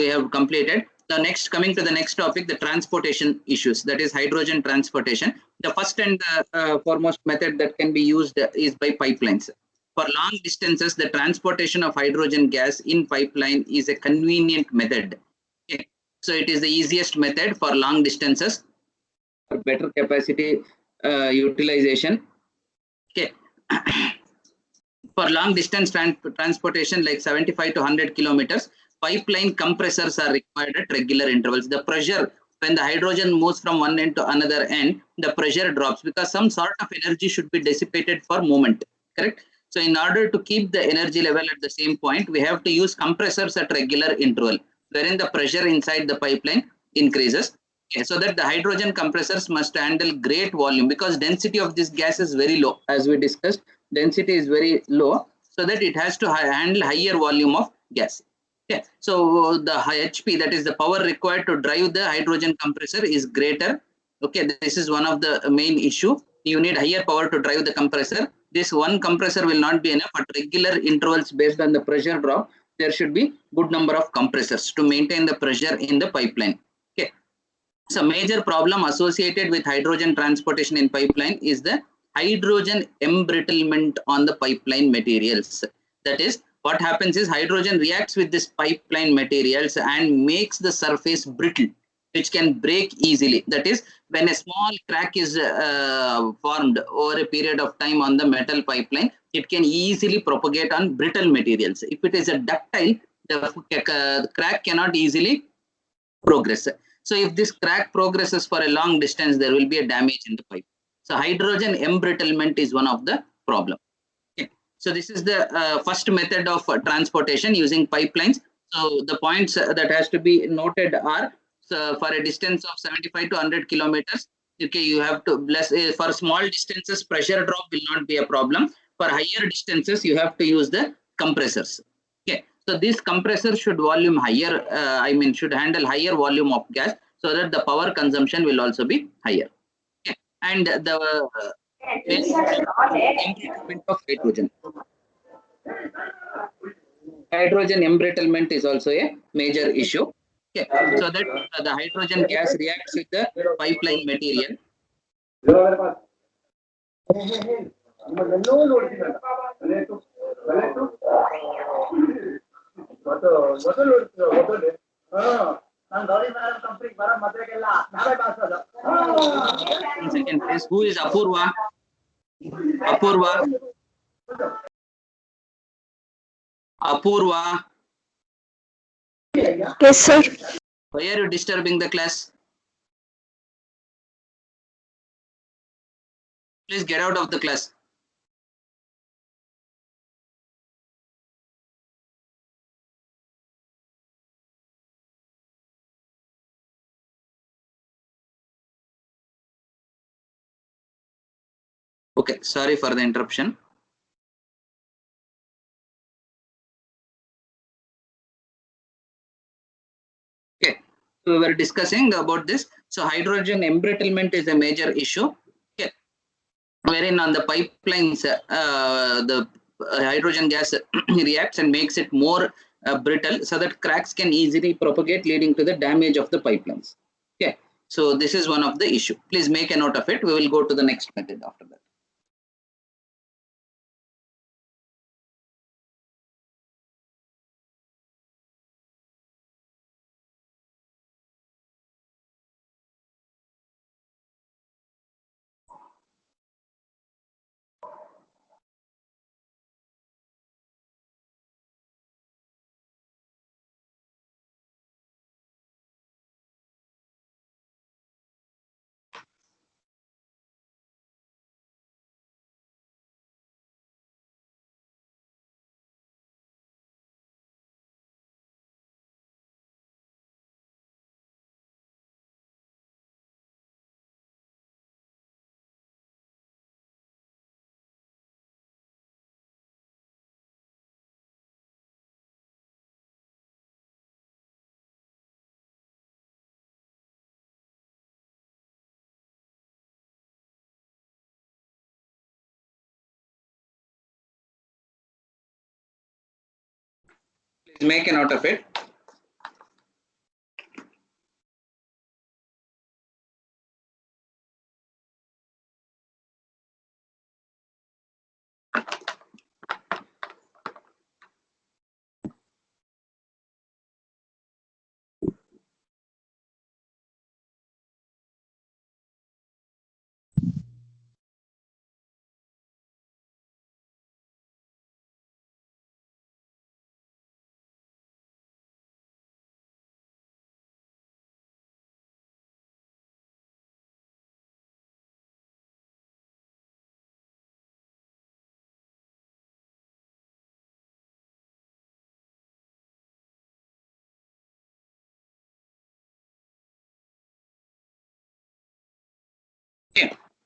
we have completed. The next, coming to the next topic, the transportation issues, that is hydrogen transportation. The first and foremost method that can be used is by pipelines. For long distances, the transportation of hydrogen gas in pipeline is a convenient method. Okay. So it is the easiest method for long distances, for better capacity utilization. Okay. For long distance transportation like 75 to 100 kilometers, pipeline compressors are required at regular intervals. The pressure, when the hydrogen moves from one end to another end, the pressure drops because some sort of energy should be dissipated for movement. Correct? So in order to keep the energy level at the same point, we have to use compressors at regular interval, wherein the pressure inside the pipeline increases. Okay, so that the hydrogen compressors must handle great volume because density of this gas is very low. As we discussed, density is very low, so that it has to handle higher volume of gas. Okay, so the HP, that is the power required to drive the hydrogen compressor, is greater. Okay, this is one of the main issue. You need higher power to drive the compressor. This one compressor will not be enough. At regular intervals, based on the pressure drop, there should be good number of compressors to maintain the pressure in the pipeline. Okay, so major problem associated with hydrogen transportation in pipeline is the hydrogen embrittlement on the pipeline materials. That is, what happens is hydrogen reacts with this pipeline materials and makes the surface brittle, which can break easily. That is, when a small crack is formed over a period of time on the metal pipeline, it can easily propagate on brittle materials. If it is a ductile, the crack cannot easily progress. So if this crack progresses for a long distance, there will be a damage in the pipe. So hydrogen embrittlement is one of the problem. Okay. So this is the first method of transportation using pipelines. So the points that has to be noted are, so for a distance of 75 to 100 kilometers, okay, you have to for small distances, pressure drop will not be a problem. For higher distances, you have to use the compressors. Okay, so this compressor should volume higher, should handle higher volume of gas, so that the power consumption will also be higher. Okay. And the embrittlement of hydrogen. Hydrogen embrittlement is also a major issue. Okay. So that the hydrogen gas reacts with the pipeline material. One second, please. Who is Apurva? Apurva. Apurva. Yes, sir. Why are you disturbing the class? Please get out of the class. Okay, sorry for the interruption. Okay, so we were discussing about this. So hydrogen embrittlement is a major issue. Okay, wherein on the pipelines, the hydrogen gas reacts and makes it more brittle, so that cracks can easily propagate, leading to the damage of the pipelines. Okay, so this is one of the issue. Please make a note of it. We will go to the next method after that. Please make a note of it.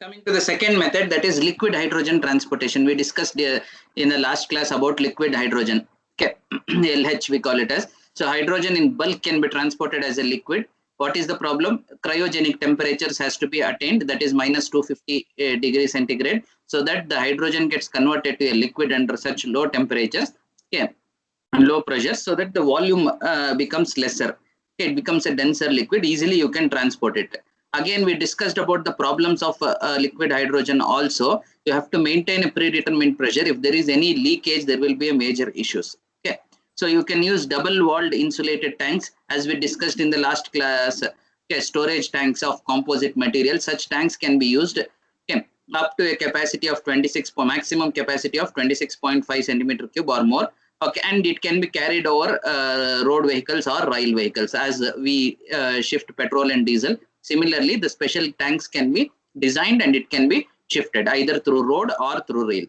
Coming to the second method, that is liquid hydrogen transportation. We discussed in the last class about liquid hydrogen. Okay, LH we call it as. So hydrogen in bulk can be transported as a liquid. What is the problem? Cryogenic temperatures has to be attained, that is minus 250 degrees centigrade, so that the hydrogen gets converted to a liquid under such low temperatures, okay, and low pressure, so that the volume becomes lesser. Okay, it becomes a denser liquid. Easily you can transport it. Again, we discussed about the problems of liquid hydrogen also. You have to maintain a predetermined pressure. If there is any leakage, there will be a major issues. Okay. So you can use double walled insulated tanks, as we discussed in the last class. Okay, storage tanks of composite material. Such tanks can be used, okay, up to a capacity of 26, maximum capacity of 26.5 centimeter cube or more. Okay, and it can be carried over road vehicles or rail vehicles as we shift petrol and diesel. Similarly, the special tanks can be designed and it can be shifted either through road or through rail.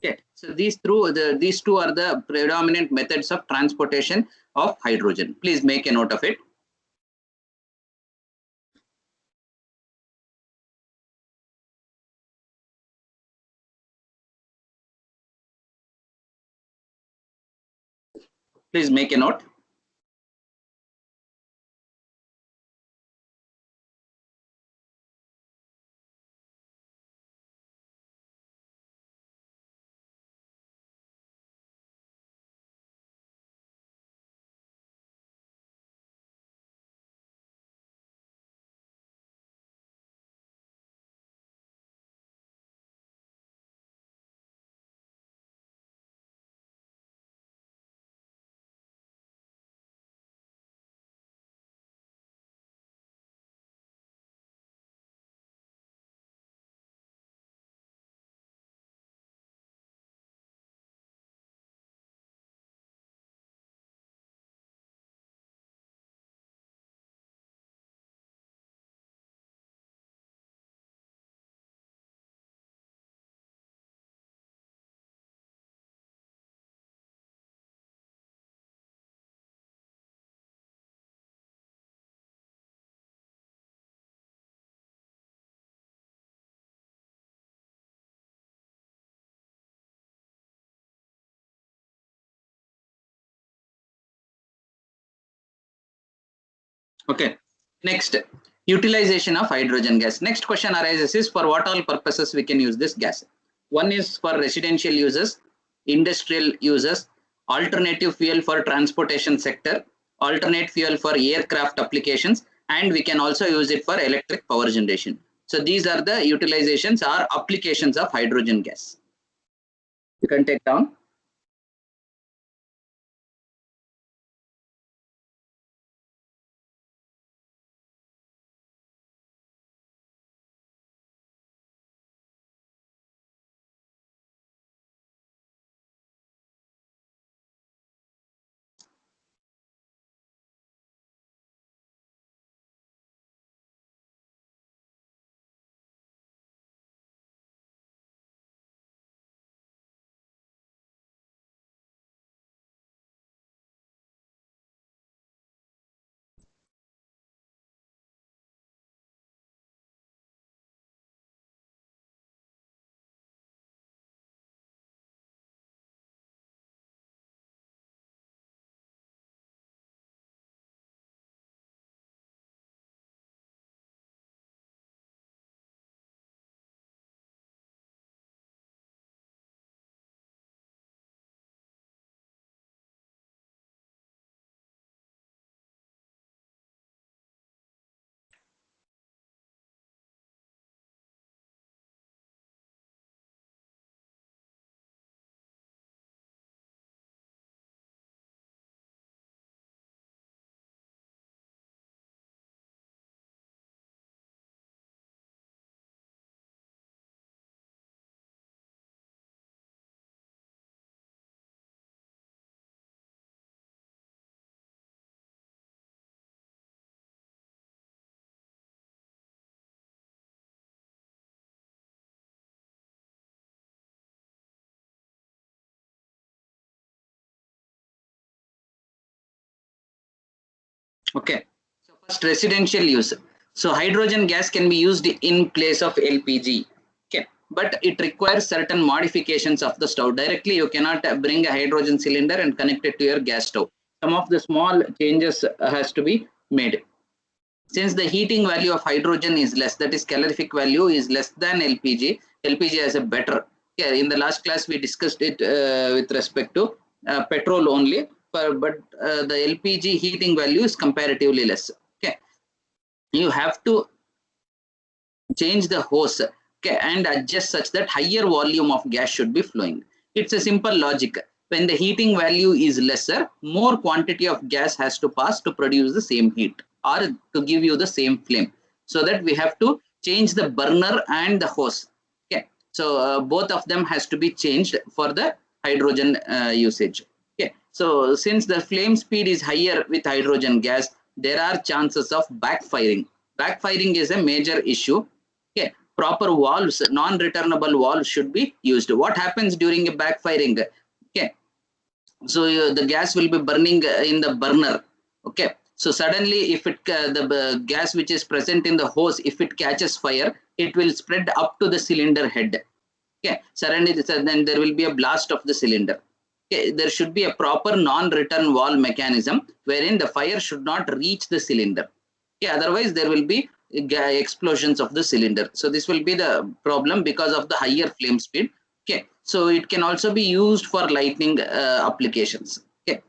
Okay, so these two are the predominant methods of transportation of hydrogen. Please make a note of it. Please make a note. Okay. Next, utilization of hydrogen gas. Next question arises is, for what all purposes we can use this gas? One is for residential uses, industrial uses, alternative fuel for transportation sector, alternate fuel for aircraft applications, and we can also use it for electric power generation. So these are the utilizations or applications of hydrogen gas. You can take down. Okay. So first, residential use. So hydrogen gas can be used in place of LPG. Okay, but it requires certain modifications of the stove. Directly, you cannot bring a hydrogen cylinder and connect it to your gas stove. Some of the small changes has to be made. Since the heating value of hydrogen is less, that is calorific value is less than LPG. LPG has a better. Yeah, in the last class we discussed it with respect to petrol only, but the LPG heating value is comparatively less. Okay, you have to change the hose, okay, and adjust such that higher volume of gas should be flowing. It's a simple logic. When the heating value is lesser, more quantity of gas has to pass to produce the same heat or to give you the same flame. So that we have to change the burner and the hose. Okay, so both of them has to be changed for the hydrogen usage. Okay, so since the flame speed is higher with hydrogen gas, there are chances of backfiring. Backfiring is a major issue. Okay, proper valves, non-returnable valves should be used. What happens during a backfiring? Okay, so the gas will be burning in the burner. Okay, so suddenly if it the gas which is present in the hose, if it catches fire, it will spread up to the cylinder head. Okay, suddenly then there will be a blast of the cylinder. Okay, there should be a proper non-return valve mechanism wherein the fire should not reach the cylinder. Okay, otherwise there will be explosions of the cylinder. So this will be the problem because of the higher flame speed. Okay, so it can also be used for lighting applications. Okay,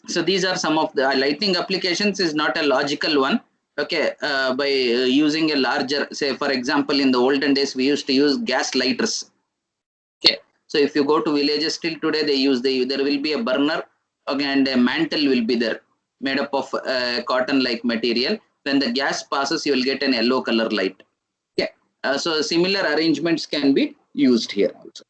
so these are some of the lighting applications. Is not a logical one. Okay, by using a larger, say for example, in the olden days we used to use gas lighters. Okay, so if you go to villages till today, they use there will be a burner, okay, and a mantle will be there made up of cotton like material. When the gas passes, you will get an yellow color light. Okay, so similar arrangements can be used here also.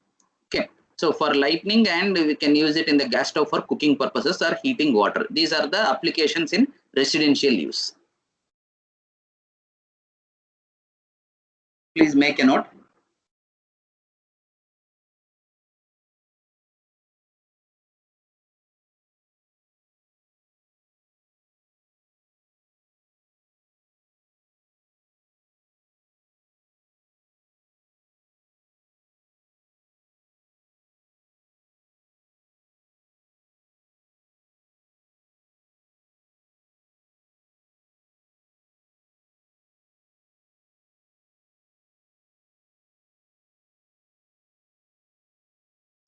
Okay, so for lighting, and we can use it in the gas stove for cooking purposes or heating water. These are the applications in residential use. Please make a note.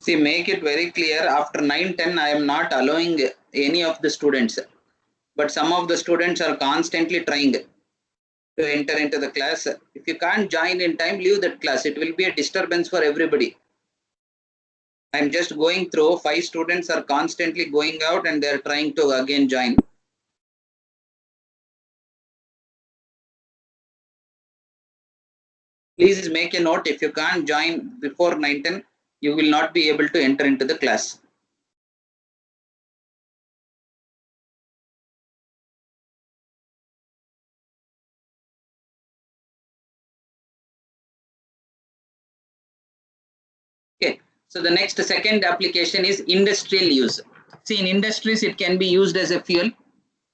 See, make it very clear. After 9-10, I am not allowing any of the students, but some of the students are constantly trying to enter into the class. If you can't join in time, leave that class. It will be a disturbance for everybody. I'm just going through. 5 students are constantly going out and they're trying to again join. Please make a note. If you can't join before 9-10, you will not be able to enter into the class. Okay, so the next second application is industrial use. See, in industries, it can be used as a fuel.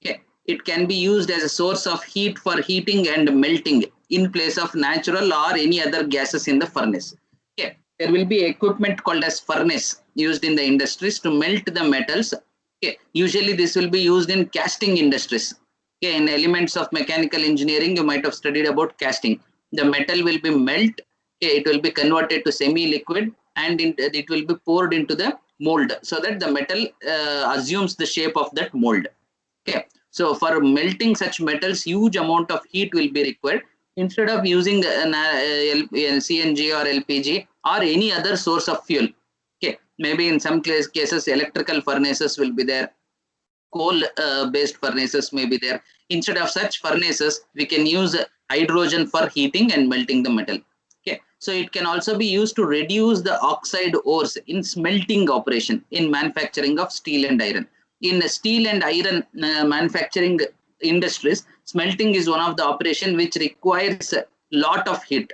Okay, it can be used as a source of heat for heating and melting in place of natural or any other gases in the furnace. Okay, there will be equipment called as furnace used in the industries to melt the metals. Okay, usually this will be used in casting industries. Okay, in elements of mechanical engineering, you might have studied about casting. The metal will be melt. Okay, it will be converted to semi-liquid and it will be poured into the mold so that the metal assumes the shape of that mold. Okay, so for melting such metals, huge amount of heat will be required. Instead of using CNG or LPG or any other source of fuel, okay, maybe in some cases electrical furnaces will be there, coal based furnaces may be there. Instead of such furnaces, we can use hydrogen for heating and melting the metal. Okay, so it can also be used to reduce the oxide ores in smelting operation in manufacturing of steel and iron. In steel and iron manufacturing industries, smelting is one of the operation which requires a lot of heat.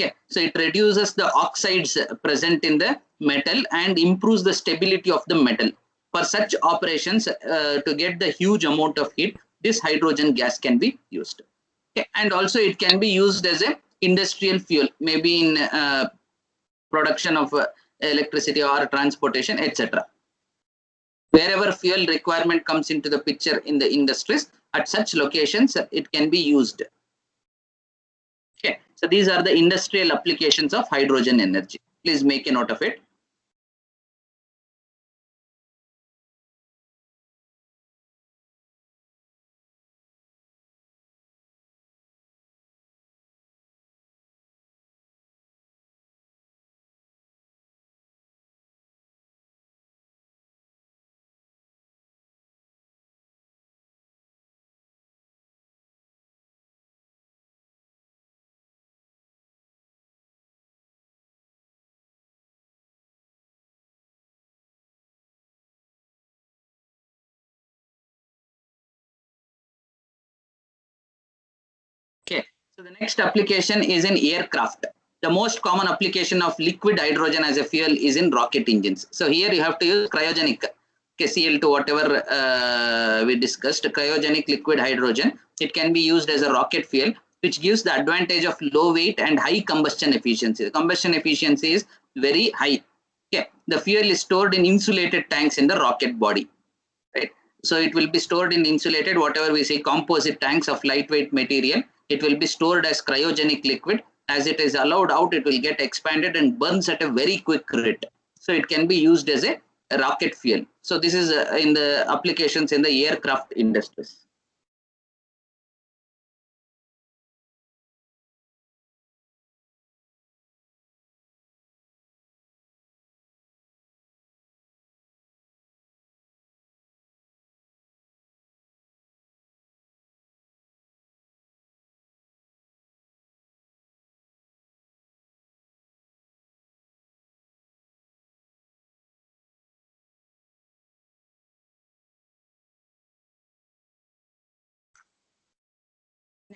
Okay, so it reduces the oxides present in the metal and improves the stability of the metal. For such operations, to get the huge amount of heat, this hydrogen gas can be used. Okay. And also it can be used as a industrial fuel, maybe in production of electricity or transportation, etc. Wherever fuel requirement comes into the picture in the industries, at such locations it can be used. Okay, so these are the industrial applications of hydrogen energy. Please make a note of it. Okay, so the next application is in aircraft. The most common application of liquid hydrogen as a fuel is in rocket engines. So here you have to use cryogenic KCl2, whatever we discussed, cryogenic liquid hydrogen. It can be used as a rocket fuel, which gives the advantage of low weight and high combustion efficiency. The combustion efficiency is very high. Okay, the fuel is stored in insulated tanks in the rocket body. Right? So it will be stored in insulated, whatever we say, composite tanks of lightweight material. It will be stored as cryogenic liquid. As it is allowed out, it will get expanded and burns at a very quick rate. So it can be used as a rocket fuel. So this is in the applications in the aircraft industries.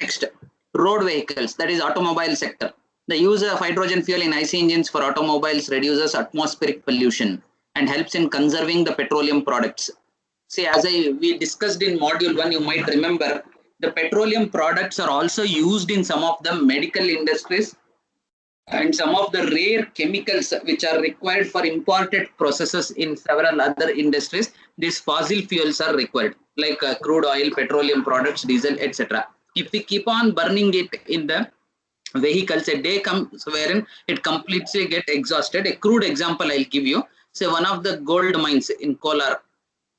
Next, road vehicles, that is automobile sector. The use of hydrogen fuel in IC engines for automobiles reduces atmospheric pollution and helps in conserving the petroleum products. See, as we discussed in module 1, you might remember, the petroleum products are also used in some of the medical industries and some of the rare chemicals which are required for imported processes in several other industries. These fossil fuels are required, like crude oil, petroleum products, diesel, etc. If we keep on burning it in the vehicles, a day comes wherein it completely get exhausted. A crude example I'll give you. Say one of the gold mines in Kolar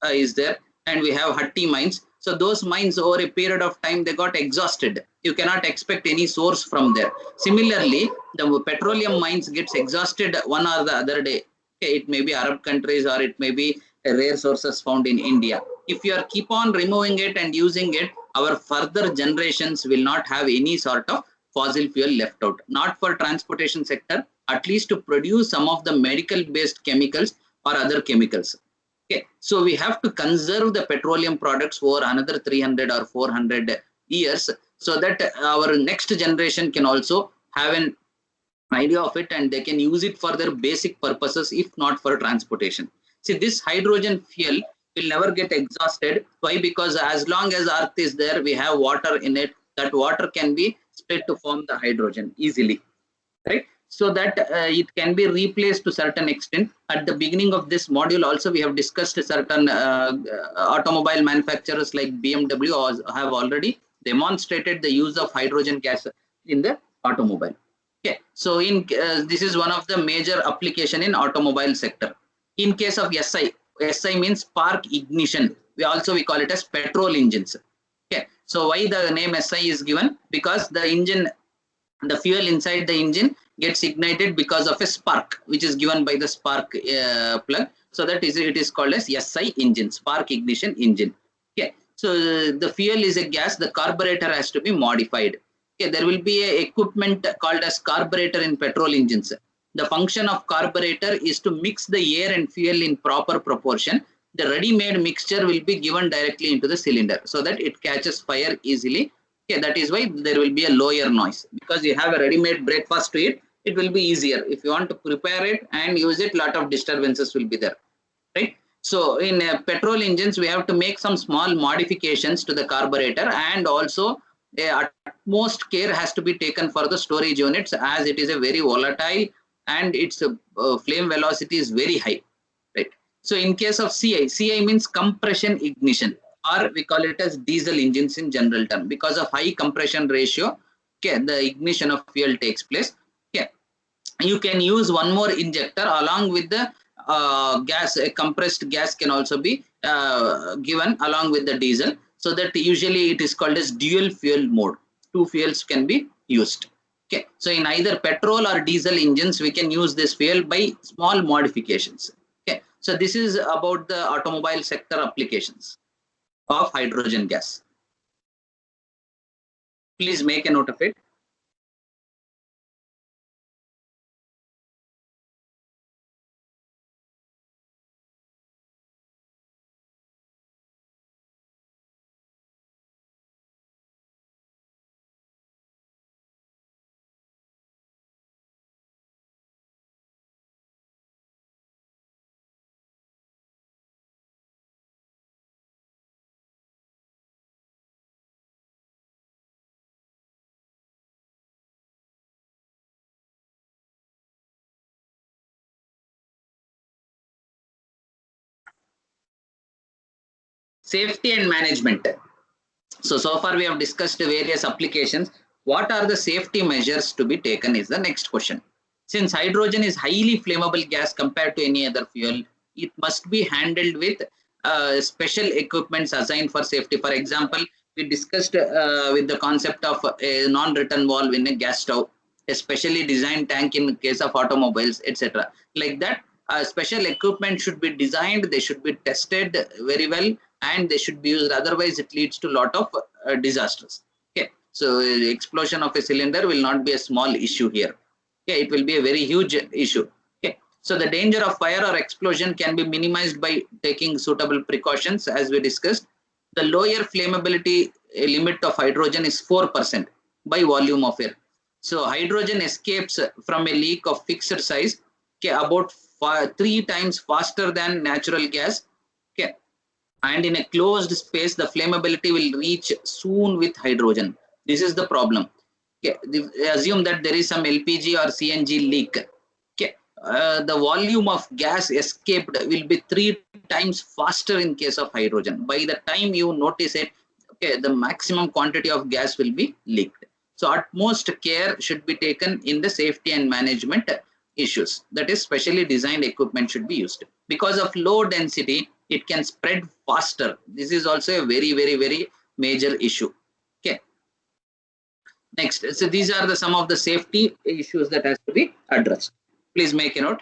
is there, and we have Hatti mines. So those mines over a period of time, they got exhausted. You cannot expect any source from there. Similarly, the petroleum mines gets exhausted one or the other day. Okay, it may be Arab countries or it may be rare sources found in India. If you are keep on removing it and using it, our further generations will not have any sort of fossil fuel left out. Not for transportation sector, at least to produce some of the medical based chemicals or other chemicals. Okay, so we have to conserve the petroleum products for another 300 or 400 years, so that our next generation can also have an idea of it and they can use it for their basic purposes, if not for transportation. See, this hydrogen fuel will never get exhausted. Why? Because as long as earth is there, we have water in it. That water can be split to form the hydrogen easily, right? So that it can be replaced to certain extent. At the beginning of this module also, we have discussed certain automobile manufacturers like BMW have already demonstrated the use of hydrogen gas in the automobile. Okay, so in this is one of the major application in automobile sector. In case of SI, SI means spark ignition. We call it as petrol engines. Okay, so why the name SI is given? Because the engine, the fuel inside the engine gets ignited because of a spark, which is given by the spark plug. So that is, it is called as SI engine, spark ignition engine. Okay, so the fuel is a gas. The carburetor has to be modified. Okay, there will be a equipment called as carburetor in petrol engines. The function of carburetor is to mix the air and fuel in proper proportion. The ready-made mixture will be given directly into the cylinder so that it catches fire easily. Okay, that is why there will be a lower noise, because you have a ready-made breakfast to eat. It will be easier. If you want to prepare it and use it, lot of disturbances will be there, right? So in petrol engines, we have to make some small modifications to the carburetor, and also utmost care has to be taken for the storage units, as it is a very volatile and its flame velocity is very high, right? So in case of CI means compression ignition, or we call it as diesel engines in general term. Because of high compression ratio, okay, the ignition of fuel takes place. Okay, you can use one more injector along with the gas. A compressed gas can also be given along with the diesel, so that usually it is called as dual fuel mode. Two fuels can be used. Okay, so in either petrol or diesel engines, we can use this fuel by small modifications. Okay, so this is about the automobile sector applications of hydrogen gas. Please make a note of it. Safety and management. So far we have discussed various applications. What are the safety measures to be taken is the next question. Since hydrogen is highly flammable gas compared to any other fuel, it must be handled with special equipments assigned for safety. For example, we discussed with the concept of a non-return valve in a gas stove, a specially designed tank in case of automobiles, etc. Like that, special equipment should be designed, they should be tested very well, and they should be used. Otherwise, it leads to a lot of disasters. Okay, so explosion of a cylinder will not be a small issue here. Okay, it will be a very huge issue. Okay, so the danger of fire or explosion can be minimized by taking suitable precautions, as we discussed. The lower flammability limit of hydrogen is 4% by volume of air. So hydrogen escapes from a leak of fixed size, okay, about 3 times faster than natural gas. Okay, and in a closed space, the flammability will reach soon with hydrogen. This is the problem. Okay, assume that there is some LPG or CNG leak. Okay, the volume of gas escaped will be 3 times faster in case of hydrogen. By the time you notice it, okay, the maximum quantity of gas will be leaked. So utmost care should be taken in the safety and management issues. That is, specially designed equipment should be used. Because of low density, it can spread faster. This is also a very major issue. Okay. Next, so these are the some of the safety issues that has to be addressed. Please make a note.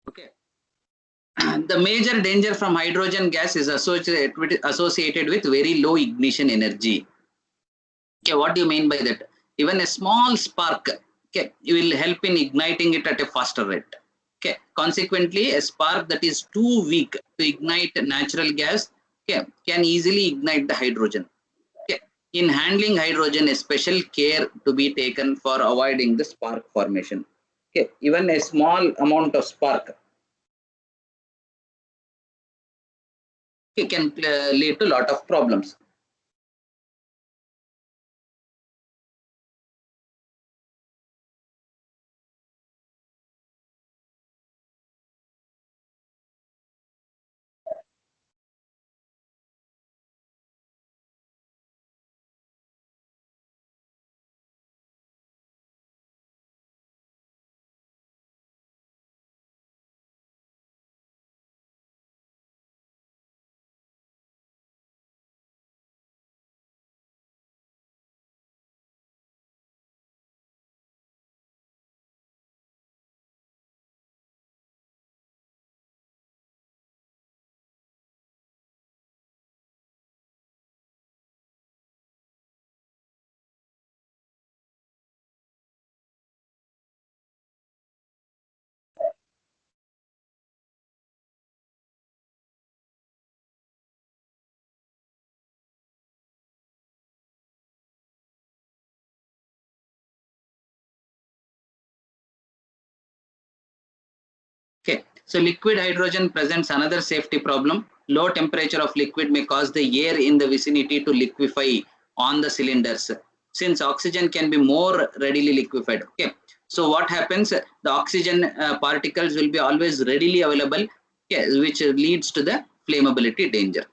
Okay. The major danger from hydrogen gas is associated with very low ignition energy. Okay, what do you mean by that? Even a small spark, okay, will help in igniting it at a faster rate. Okay, consequently, a spark that is too weak to ignite natural gas, okay, can easily ignite the hydrogen. Okay, in handling hydrogen, a special care to be taken for avoiding the spark formation. Okay, even a small amount of spark it can lead to a lot of problems. Okay, so liquid hydrogen presents another safety problem. Low temperature of liquid may cause the air in the vicinity to liquefy on the cylinders, since oxygen can be more readily liquefied. Okay, so what happens? The oxygen particles will be always readily available, okay, which leads to the flammability danger.